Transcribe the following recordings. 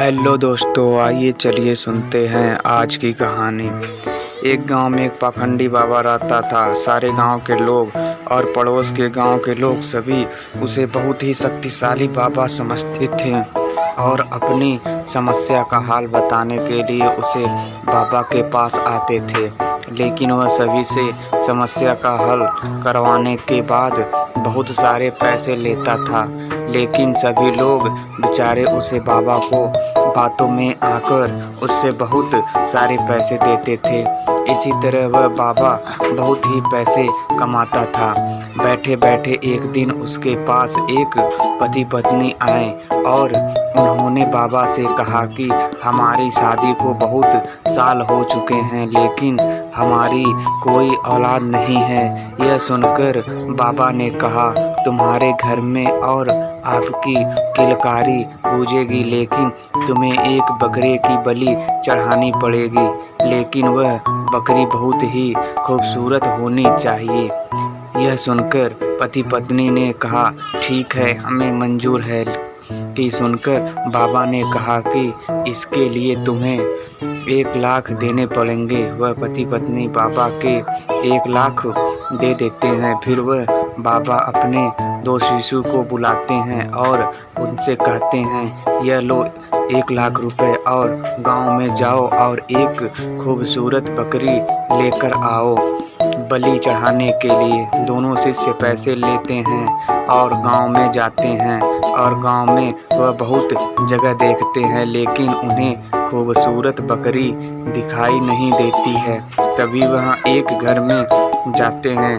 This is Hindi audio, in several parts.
हेलो दोस्तों, आइए चलिए सुनते हैं आज की कहानी। एक गांव में एक पाखंडी बाबा रहता था। सारे गांव के लोग और पड़ोस के गांव के लोग सभी उसे बहुत ही शक्तिशाली बाबा समझते थे और अपनी समस्या का हाल बताने के लिए उसे बाबा के पास आते थे। लेकिन वह सभी से समस्या का हल करवाने के बाद बहुत सारे पैसे लेता था। लेकिन सभी लोग बेचारे उसे बाबा को बातों में आकर उससे बहुत सारे पैसे देते थे। इसी तरह वह बाबा बहुत ही पैसे कमाता था। बैठे बैठे एक दिन उसके पास एक पति पत्नी आए और उन्होंने बाबा से कहा कि हमारी शादी को बहुत साल हो चुके हैं, लेकिन हमारी कोई औलाद नहीं है। यह सुनकर बाबा ने कहा, तुम्हारे घर में और आपकी किलकारी गूंजेगी, लेकिन तुम्हें एक बकरे की बलि चढ़ानी पड़ेगी। लेकिन वह बकरी बहुत ही खूबसूरत होनी चाहिए। यह सुनकर पति पत्नी ने कहा, ठीक है, हमें मंजूर है। कि सुनकर बाबा ने कहा कि इसके लिए तुम्हें 1 लाख देने पड़ेंगे। वह पति पत्नी बाबा के 1 लाख दे देते हैं। फिर वह बाबा अपने 2 शिशु को बुलाते हैं और उनसे कहते हैं, यह लो 1 लाख रुपए और गांव में जाओ और एक खूबसूरत बकरी लेकर आओ बलि चढ़ाने के लिए। दोनों शिष्य पैसे लेते हैं और गांव में जाते हैं और गांव में वह बहुत जगह देखते हैं, लेकिन उन्हें खूबसूरत बकरी दिखाई नहीं देती है। तभी वह एक घर में जाते हैं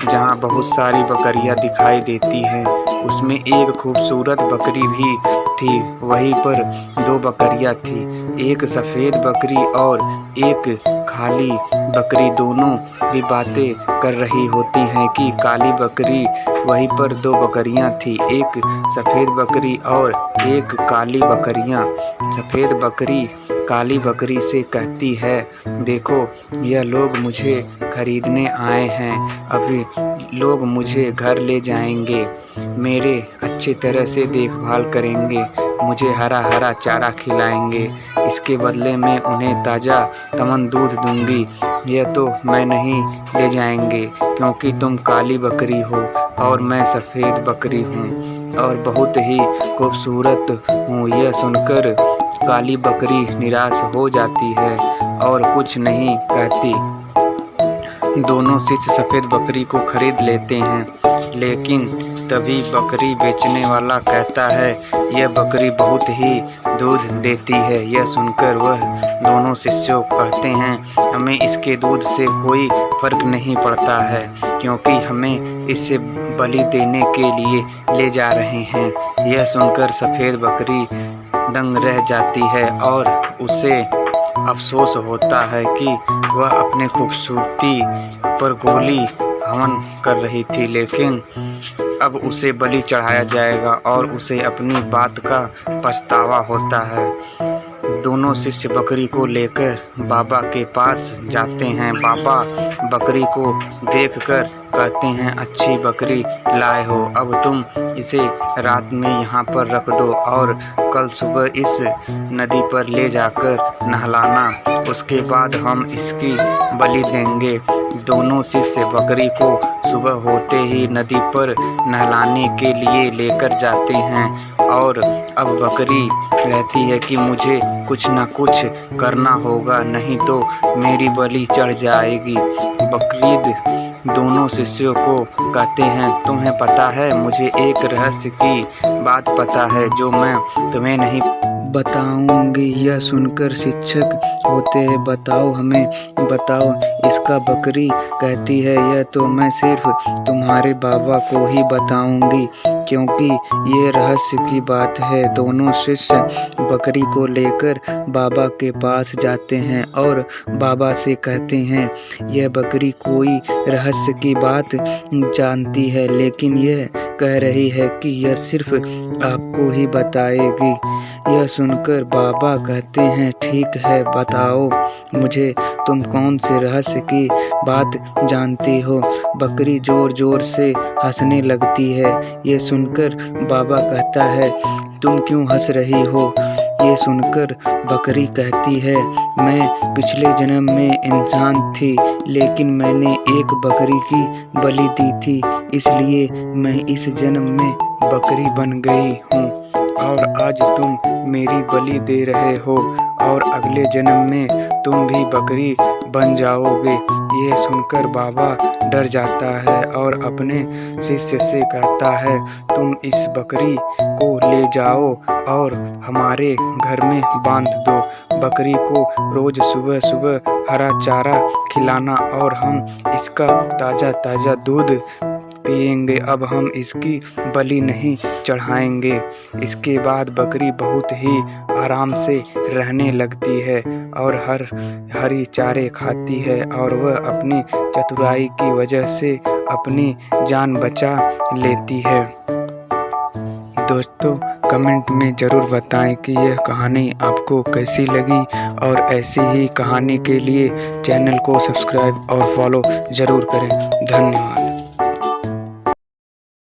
जहां बहुत सारी बकरियां दिखाई देती हैं। उसमें एक खूबसूरत बकरी भी थी। वहीं पर 2 बकरियां थी, एक सफ़ेद बकरी और एक काली बकरी। दोनों भी बातें कर रही होती हैं कि काली बकरी। वहीं पर 2 बकरियां थी, एक सफ़ेद बकरी और एक काली बकरियां। सफ़ेद बकरी काली बकरी से कहती है, देखो, यह लोग मुझे खरीदने आए हैं। अभी लोग मुझे घर ले जाएंगे, मेरे अच्छी तरह से देखभाल करेंगे, मुझे हरा हरा चारा खिलाएंगे। इसके बदले में उन्हें ताज़ा तमन दूध दूंगी। यह तो मैं नहीं ले जाएंगे, क्योंकि तुम काली बकरी हो और मैं सफ़ेद बकरी हूँ और बहुत ही खूबसूरत हूँ। यह सुनकर काली बकरी निराश हो जाती है और कुछ नहीं कहती। दोनों शिष्य सफ़ेद बकरी को खरीद लेते हैं, लेकिन तभी बकरी बेचने वाला कहता है, यह बकरी बहुत ही दूध देती है। यह सुनकर वह दोनों शिष्यों कहते हैं, हमें इसके दूध से कोई फर्क नहीं पड़ता है, क्योंकि हमें इसे बलि देने के लिए ले जा रहे हैं। यह सुनकर सफ़ेद बकरी दंग रह जाती है और उसे अफसोस होता है कि वह अपने खूबसूरती पर गोली हवन कर रही थी, लेकिन अब उसे बलि चढ़ाया जाएगा और उसे अपनी बात का पछतावा होता है। दोनों शिष्य बकरी को लेकर बाबा के पास जाते हैं। बाबा बकरी को देखकर कहते हैं, अच्छी बकरी लाए हो, अब तुम इसे रात में यहाँ पर रख दो और कल सुबह इस नदी पर ले जाकर नहलाना, उसके बाद हम इसकी बलि देंगे। दोनों शिष्य बकरी को सुबह होते ही नदी पर नहलाने के लिए लेकर जाते हैं और अब बकरी कहती है कि मुझे कुछ न कुछ करना होगा, नहीं तो मेरी बलि चढ़ जाएगी। बकरीद दोनों शिष्यों को कहते हैं, तुम्हें पता है, मुझे एक रहस्य की बात पता है जो मैं तुम्हें नहीं बताऊंगी। यह सुनकर शिक्षक होते हैं, बताओ, हमें बताओ। इसका बकरी कहती है, यह तो मैं सिर्फ तुम्हारे बाबा को ही बताऊंगी, क्योंकि ये रहस्य की बात है। दोनों शिष्य बकरी को लेकर बाबा के पास जाते हैं और बाबा से कहते हैं, यह बकरी कोई रहस्य की बात जानती है, लेकिन यह कह रही है कि यह सिर्फ आपको ही बताएगी। यह सुनकर बाबा कहते हैं, ठीक है, बताओ मुझे, तुम कौन से रहस्य की बात जानती हो। बकरी जोर जोर से हंसने लगती है। यह सुनकर बाबा कहता है, तुम क्यों हंस रही हो, ये सुनकर बकरी कहती है, मैं पिछले जन्म में इंसान थी, लेकिन मैंने एक बकरी की बलि दी थी, इसलिए मैं इस जन्म में बकरी बन गई हूँ और आज तुम मेरी बलि दे रहे हो और अगले जन्म में तुम भी बकरी बन जाओगे। ये सुनकर बाबा डर जाता है और अपने शिष्य से कहता है, तुम इस बकरी को ले जाओ और हमारे घर में बांध दो। बकरी को रोज सुबह सुबह हरा चारा खिलाना और हम इसका ताज़ा ताज़ा दूध पिएंगे। अब हम इसकी बलि नहीं चढ़ाएंगे। इसके बाद बकरी बहुत ही आराम से रहने लगती है और हरी चारे खाती है और वह अपनी चतुराई की वजह से अपनी जान बचा लेती है। दोस्तों कमेंट में ज़रूर बताएं कि यह कहानी आपको कैसी लगी और ऐसी ही कहानी के लिए चैनल को सब्सक्राइब और फॉलो ज़रूर करें। धन्यवाद।